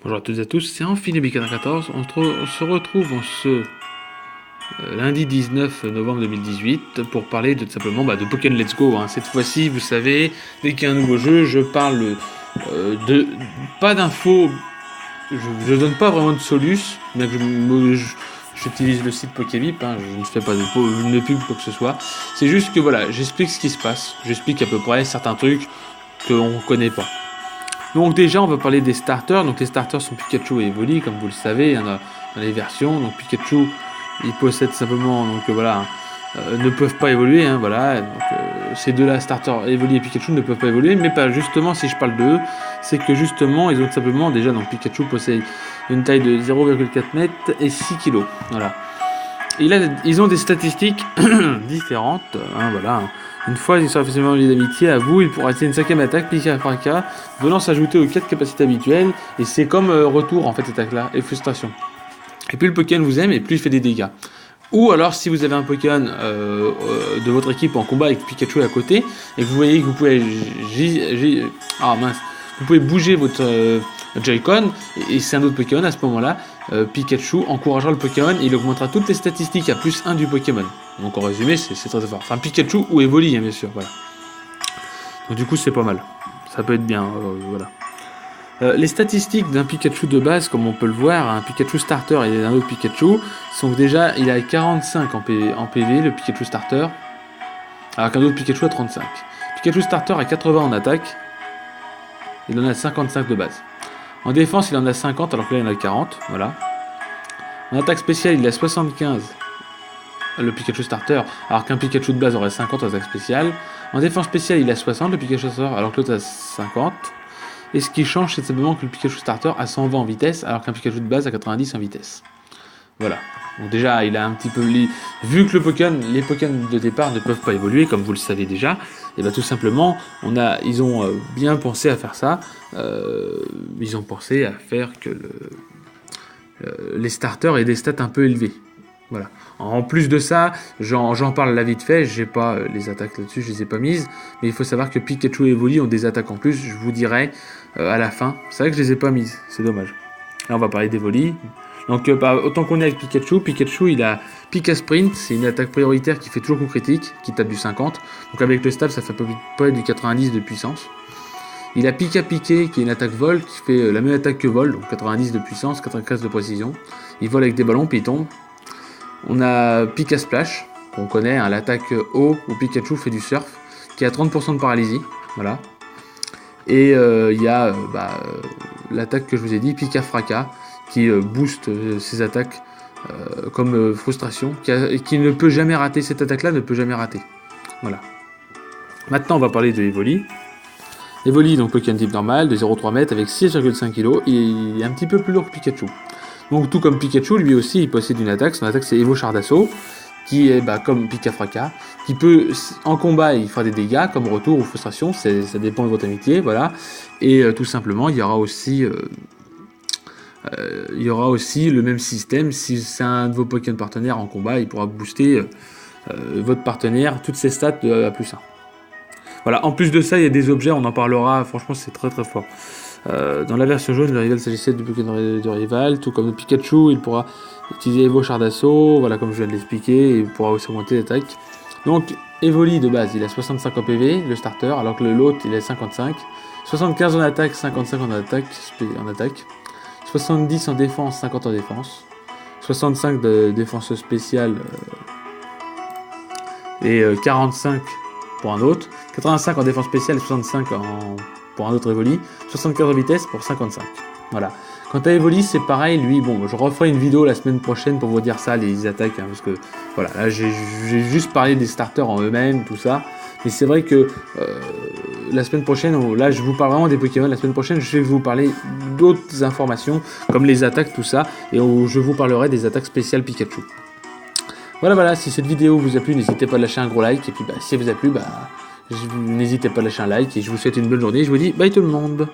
Bonjour à toutes et à tous, c'est Amphilébi94. On se retrouve en ce lundi 19 novembre 2018 pour parler tout simplement de Pokémon Let's Go. Cette fois-ci, vous savez, dès qu'il y a un nouveau jeu, je parle pas d'infos, je donne pas vraiment de solus, bien que j'utilise le site Pokébip, je ne fais pas de pub quoi que ce soit. C'est juste que voilà, j'explique ce qui se passe, j'explique à peu près certains trucs qu'on ne connaît pas. Donc déjà on va parler des starters. Donc les starters sont Pikachu et Evoli, comme vous le savez, il y en a dans les versions. Donc Pikachu, il possède simplement ne peuvent pas évoluer, ces deux-là, starter Evoli et Pikachu, ne peuvent pas évoluer, mais pas justement si je parle d'eux, c'est que justement ils ont tout simplement déjà, donc Pikachu possède une taille de 0,4 m et 6 kg. Voilà. Et là, ils ont des statistiques différentes. Une fois ils sont officiellement liés d'amitié, à vous, il pourra essayer une 5ème attaque, Pika Fracas, venant s'ajouter aux 4 capacités habituelles. Et c'est comme retour en fait, cette attaque-là, et frustration. Et plus le Pokémon vous aime, et plus il fait des dégâts. Ou alors, si vous avez un Pokémon de votre équipe en combat avec Pikachu à côté, et que vous voyez que vous pouvez vous pouvez bouger votre Joy-Con, et c'est un autre Pokémon à ce moment-là, Pikachu encouragera le Pokémon et il augmentera toutes les statistiques à plus 1 du Pokémon. Donc en résumé, c'est très fort. Enfin, Pikachu ou Evoli, bien sûr, voilà. Donc du coup, c'est pas mal. Ça peut être bien, voilà. Les statistiques d'un Pikachu de base, comme on peut le voir, un Pikachu Starter et un autre Pikachu, sont que déjà, il a 45 en PV, le Pikachu Starter, alors qu'un autre Pikachu a 35. Pikachu Starter a 80 en attaque, il en a 55 de base. En défense, il en a 50, alors que là, il en a 40, voilà. En attaque spéciale, il a 75, le Pikachu Starter, alors qu'un Pikachu de base aurait 50 en attaque spéciale. En défense spéciale, il a 60, le Pikachu Starter, alors que l'autre a 50. Et ce qui change, c'est simplement que le Pikachu Starter a 120 en vitesse, alors qu'un Pikachu de base a 90 en vitesse. Voilà. Donc déjà, il a un petit peu... Vu que les Pokémon de départ ne peuvent pas évoluer, comme vous le savez déjà, et tout simplement, ils ont bien pensé à faire ça. Ils ont pensé à faire que les starters aient des stats un peu élevées. Voilà. En plus de ça, j'en parle là vite fait, j'ai pas les attaques là-dessus, je les ai pas mises, mais il faut savoir que Pikachu et Evoli ont des attaques en plus, je vous dirai à la fin. C'est vrai que je les ai pas mises, c'est dommage. Là on va parler d'Evoli. Donc autant qu'on est avec Pikachu il a Pika Sprint, c'est une attaque prioritaire qui fait toujours coup critique, qui tape du 50. Donc avec le stab ça fait à peu près du 90 de puissance. Il a Pika Piqué qui est une attaque vol, qui fait la même attaque que vol, donc 90 de puissance, 95 de précision. Il vole avec des ballons puis il tombe. On a Pika Splash, qu'on connaît, l'attaque eau où Pikachu fait du surf, qui a 30% de paralysie, voilà. Et il y a l'attaque que je vous ai dit, Pika Fracas, qui booste ses attaques comme frustration, qui ne peut jamais rater, cette attaque-là ne peut jamais rater. Voilà. Maintenant, on va parler de Evoli. Evoli, donc Pokémon type normal, de 0,3 m avec 6,5 kg, il est un petit peu plus lourd que Pikachu. Donc tout comme Pikachu, lui aussi, il possède une attaque. Son attaque, c'est Evo Char d'Assaut, qui est comme Pika Fracas, qui peut, en combat, il fera des dégâts, comme retour ou frustration, ça dépend de votre amitié, voilà. Et tout simplement, il y aura aussi le même système. Si c'est un de vos Pokémon partenaires en combat, il pourra booster votre partenaire, toutes ses stats à plus 1. Voilà, en plus de ça, il y a des objets, on en parlera, franchement, c'est très très fort. Dans la version jaune, le rival s'agissait du Pokémon de rival, tout comme le Pikachu, il pourra utiliser Evo Char d'Assaut, voilà, comme je viens de l'expliquer, il pourra aussi augmenter l'attaque. Donc, Evoli de base, il a 65 en PV, le starter, alors que l'autre, il a 55. 75 en attaque, 55 en attaque, 70 en défense, 50 en défense. 65 de défense spéciale et 45 pour un autre. 85 en défense spéciale et 65 pour un autre Evoli, 75 en vitesse pour 55. Voilà. Quant à Evoli, c'est pareil, lui, je referai une vidéo la semaine prochaine pour vous dire ça, les attaques, parce que, voilà, là, j'ai juste parlé des starters en eux-mêmes, tout ça, mais c'est vrai que la semaine prochaine, là, je vous parle vraiment des Pokémon, la semaine prochaine, je vais vous parler d'autres informations, comme les attaques, tout ça, et je vous parlerai des attaques spéciales Pikachu. Voilà, si cette vidéo vous a plu, n'hésitez pas à lâcher un gros like, et puis, si elle vous a plu, n'hésitez pas à lâcher un like, et je vous souhaite une bonne journée, je vous dis bye tout le monde.